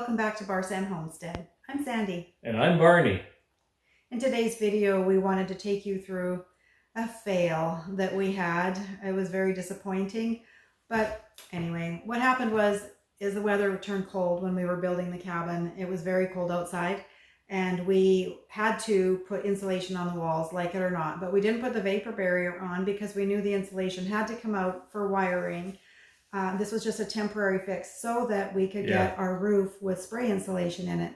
Welcome back to Bar Sam Homestead. I'm Sandy. And I'm Barney. In today's video, we wanted to take you through a fail that we had. It was very disappointing. But anyway, what happened is the weather turned cold when we were building the cabin. It was very cold outside and we had to put insulation on the walls, like it or not. But we didn't put the vapor barrier on because we knew the insulation had to come out for wiring. This was just a temporary fix so that we could get our roof with spray insulation in it.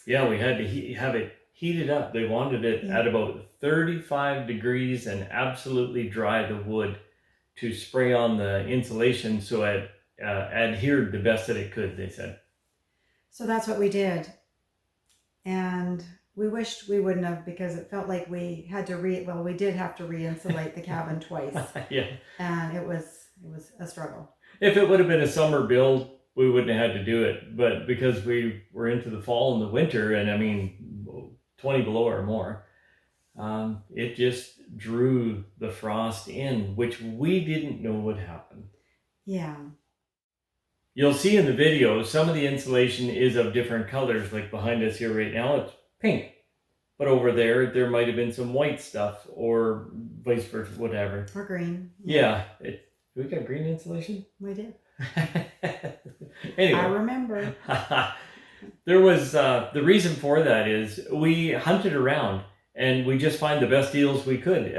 Yeah, we had to have it heated up. They wanted it at about 35 degrees and absolutely dry the wood to spray on the insulation so it adhered the best that it could, they said. So that's what we did. And we wished we wouldn't have, because it felt like we had to we did have to re-insulate the cabin twice. Yeah. And it was a struggle. If it would have been a summer build, we wouldn't have had to do it. But because we were into the fall and the winter, and I mean, 20 below or more, it just drew the frost in, which we didn't know would happen. Yeah. You'll see in the video, some of the insulation is of different colors, like behind us here right now, it's pink. But over there might have been some white stuff or vice versa, whatever. Or green. Yeah. We got green insulation? We did. Anyway. I remember. There was, the reason for that is we hunted around and we just find the best deals we could.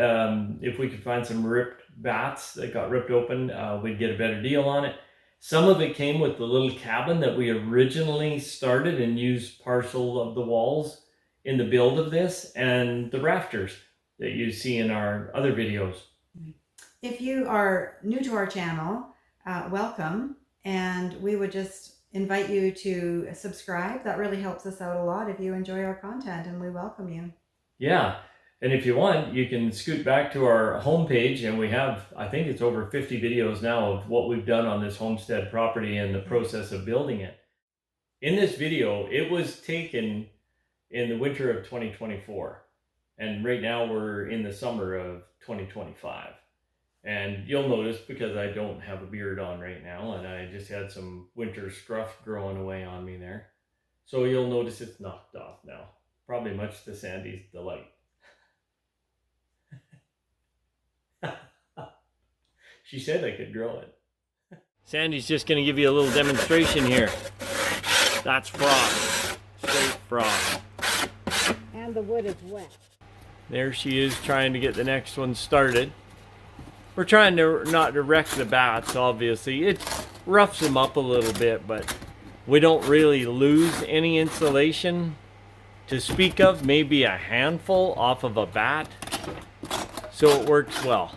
If we could find some ripped bats that got ripped open, we'd get a better deal on it. Some of it came with the little cabin that we originally started and used partial of the walls in the build of this, and the rafters that you see in our other videos. If you are new to our channel, welcome, and we would just invite you to subscribe. That really helps us out a lot if you enjoy our content, and we welcome you. Yeah, and if you want, you can scoot back to our homepage, and we have, I think it's over 50 videos now of what we've done on this homestead property and the process of building it. In this video, it was taken in the winter of 2024, and right now we're in the summer of 2025. And you'll notice, because I don't have a beard on right now, and I just had some winter scruff growing away on me there. So you'll notice it's knocked off now. Probably much to Sandy's delight. She said I could grow it. Sandy's just going to give you a little demonstration here. That's frost. Straight frost. And the wood is wet. There she is trying to get the next one started. We're trying to not wreck the bats, obviously. It roughs them up a little bit, but we don't really lose any insulation to speak of. Maybe a handful off of a bat. So it works well.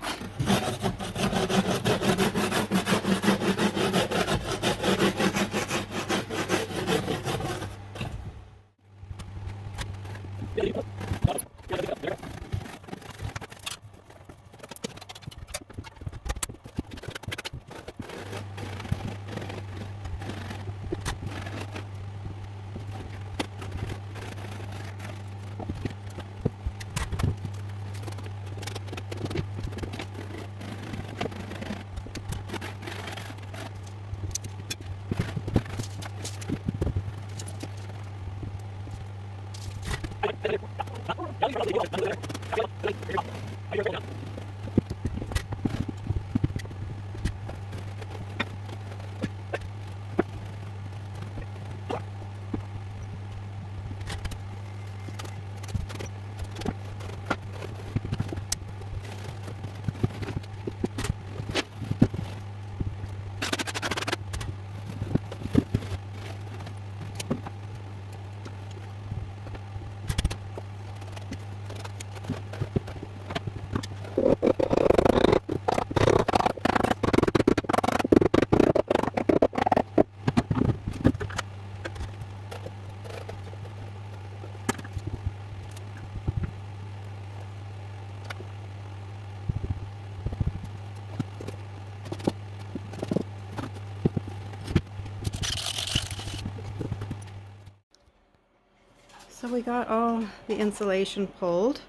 So we got all the insulation pulled,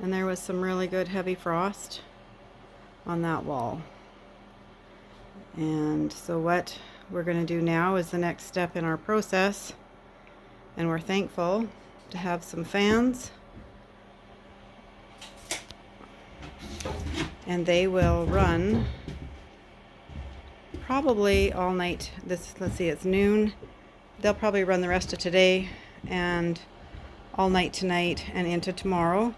and there was some really good heavy frost on that wall. And so what we're going to do now is the next step in our process. And we're thankful to have some fans. And they will run probably all night. Let's see, it's noon. They'll probably run the rest of today and all night tonight and into tomorrow.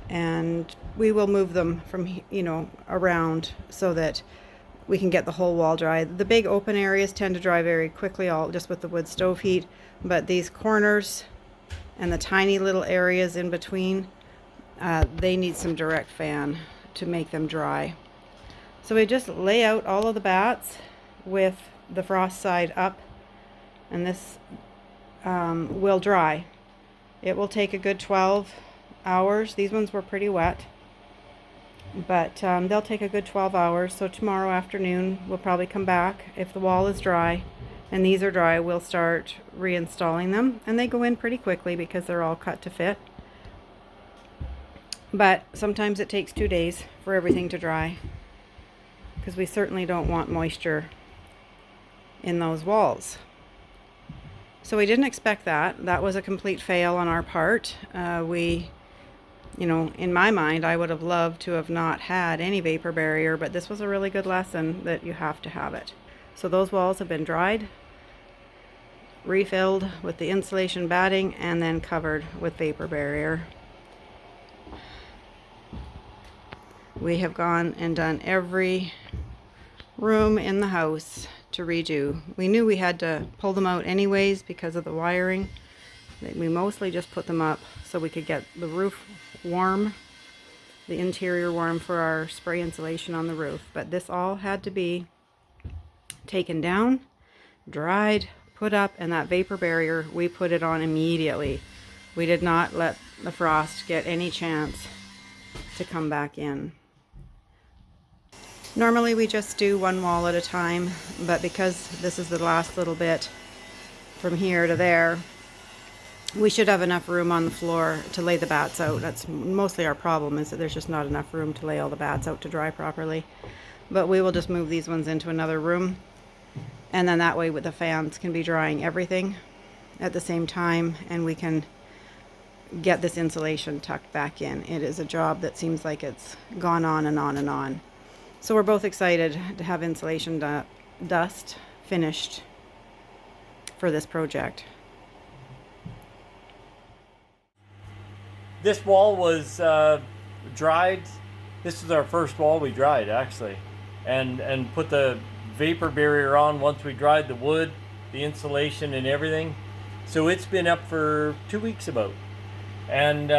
And we will move them from, around so that we can get the whole wall dry. The big open areas tend to dry very quickly, all just with the wood stove heat. But these corners and the tiny little areas in between, they need some direct fan to make them dry. So we just lay out all of the bats with the frost side up, and this will dry. It will take a good 12 hours. These ones were pretty wet, but they'll take a good 12 hours. So tomorrow afternoon we'll probably come back. If the wall is dry and these are dry, we'll start reinstalling them, and they go in pretty quickly because they're all cut to fit. But sometimes it takes 2 days for everything to dry, because we certainly don't want moisture in those walls. So we didn't expect that. That was a complete fail on our part. In my mind, I would have loved to have not had any vapor barrier, but this was a really good lesson that you have to have it. So those walls have been dried, refilled with the insulation batting, and then covered with vapor barrier. We have gone and done every room in the house to redo. We knew we had to pull them out anyways because of the wiring. We mostly just put them up so we could get the roof warm, the interior warm for our spray insulation on the roof. But this all had to be taken down, dried, put up, and that vapor barrier, we put it on immediately. We did not let the frost get any chance to come back in. Normally we just do one wall at a time, but because this is the last little bit from here to there, we should have enough room on the floor to lay the bats out. That's mostly our problem, is that there's just not enough room to lay all the bats out to dry properly. But we will just move these ones into another room, and then that way with the fans can be drying everything at the same time, and we can get this insulation tucked back in. It is a job that seems like it's gone on and on and on. So we're both excited to have insulation dust finished for this project. This wall was dried. This is our first wall we dried, actually, and put the vapor barrier on once we dried the wood, the insulation, and everything. So it's been up for 2 weeks about, and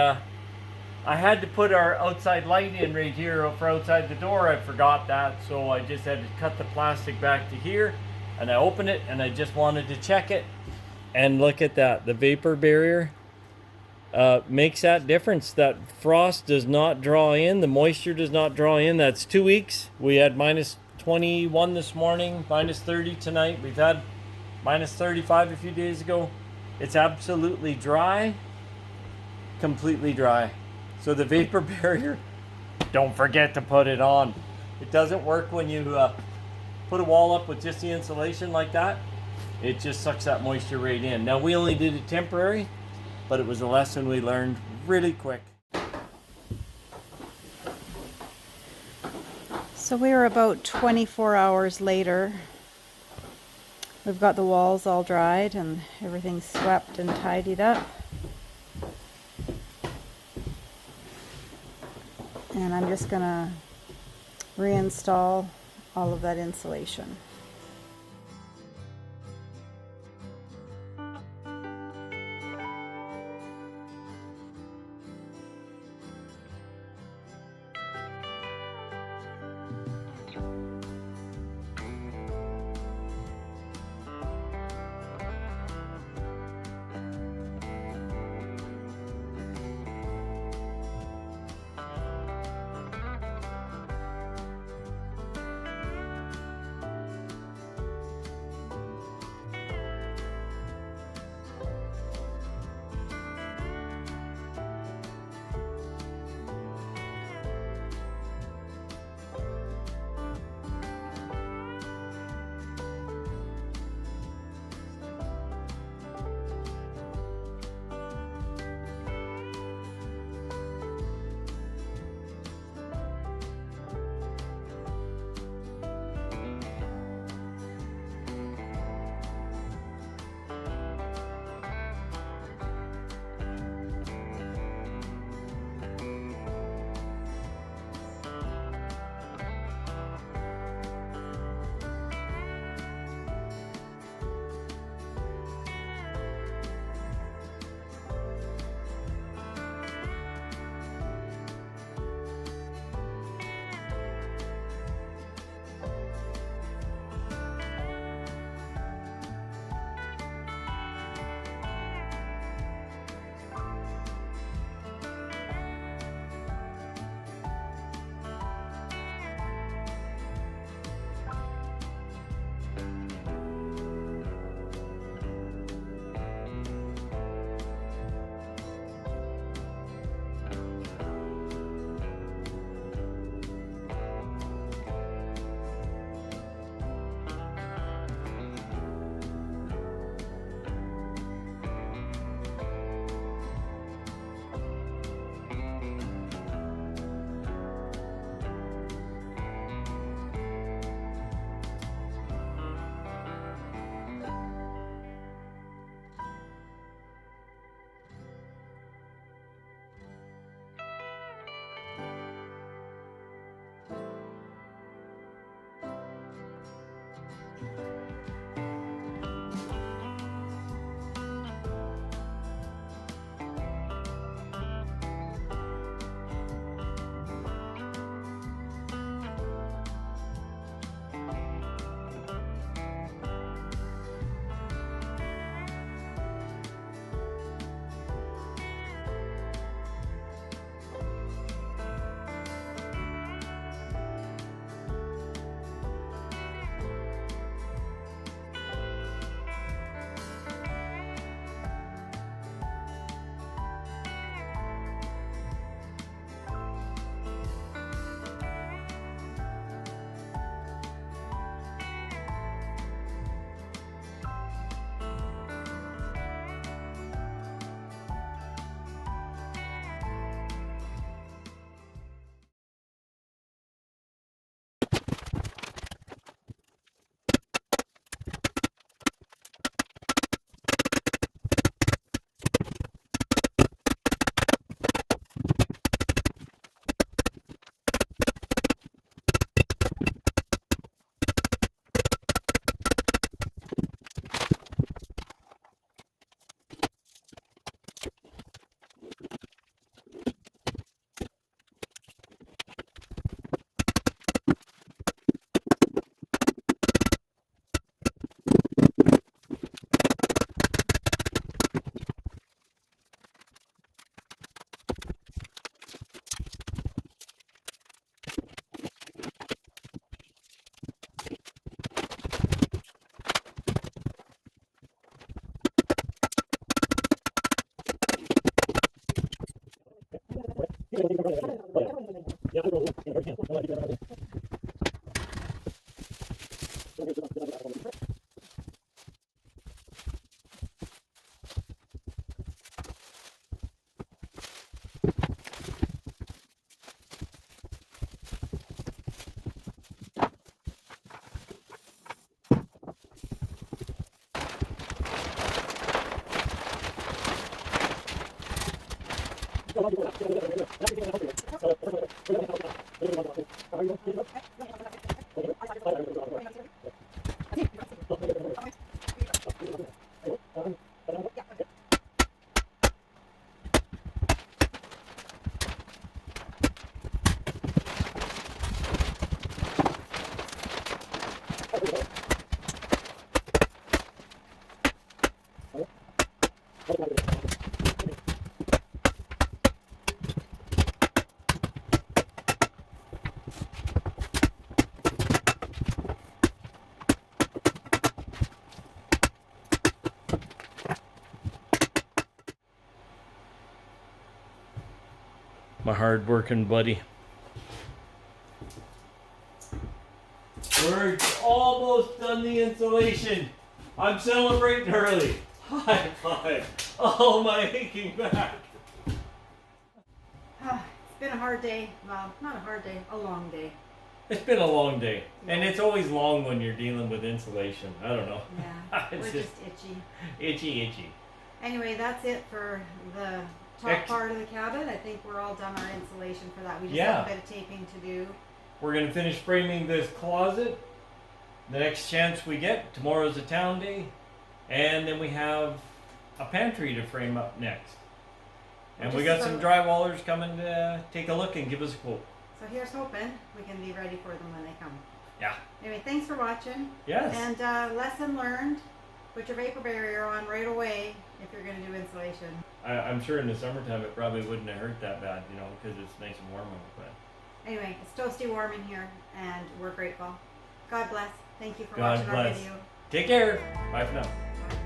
I had to put our outside light in right here for outside the door. I forgot that, so I just had to cut the plastic back to here, and I opened it, and I just wanted to check it, and look at that. The vapor barrier makes that difference. That frost does not draw in, the moisture does not draw in. That's 2 weeks. We had minus 21 this morning, minus 30 tonight. We've had minus 35 a few days ago. It's absolutely dry, completely dry. So the vapor barrier, don't forget to put it on. It doesn't work when you put a wall up with just the insulation like that. It just sucks that moisture right in. Now we only did it temporary, but it was a lesson we learned really quick. So we were about 24 hours later. We've got the walls all dried and everything swept and tidied up. And I'm just gonna reinstall all of that insulation. My hard-working buddy. We're almost done the installation. I'm celebrating early. High five. Oh, my aching back. It's been a hard day. Well, not a hard day, a long day. It's been a long day. And it's always long when you're dealing with insulation. I don't know. Yeah, we're It's just itchy. Itchy. Anyway, that's it for the top part of the cabin. I think we're all done our insulation for that. We just have a bit of taping to do. We're going to finish framing this closet the next chance we get. Tomorrow's a town day. And then we have a pantry to frame up next. And we got some drywallers coming to take a look and give us a quote. So here's hoping we can be ready for them when they come. Yeah. Anyway, thanks for watching. Yes. And lesson learned, put your vapor barrier on right away if you're going to do insulation. I'm sure in the summertime it probably wouldn't have hurt that bad, you know, because it's nice and warm out. But anyway, it's toasty warm in here, and we're grateful. God bless. Thank you for God watching our bless. video. Take care. Bye for now. Bye.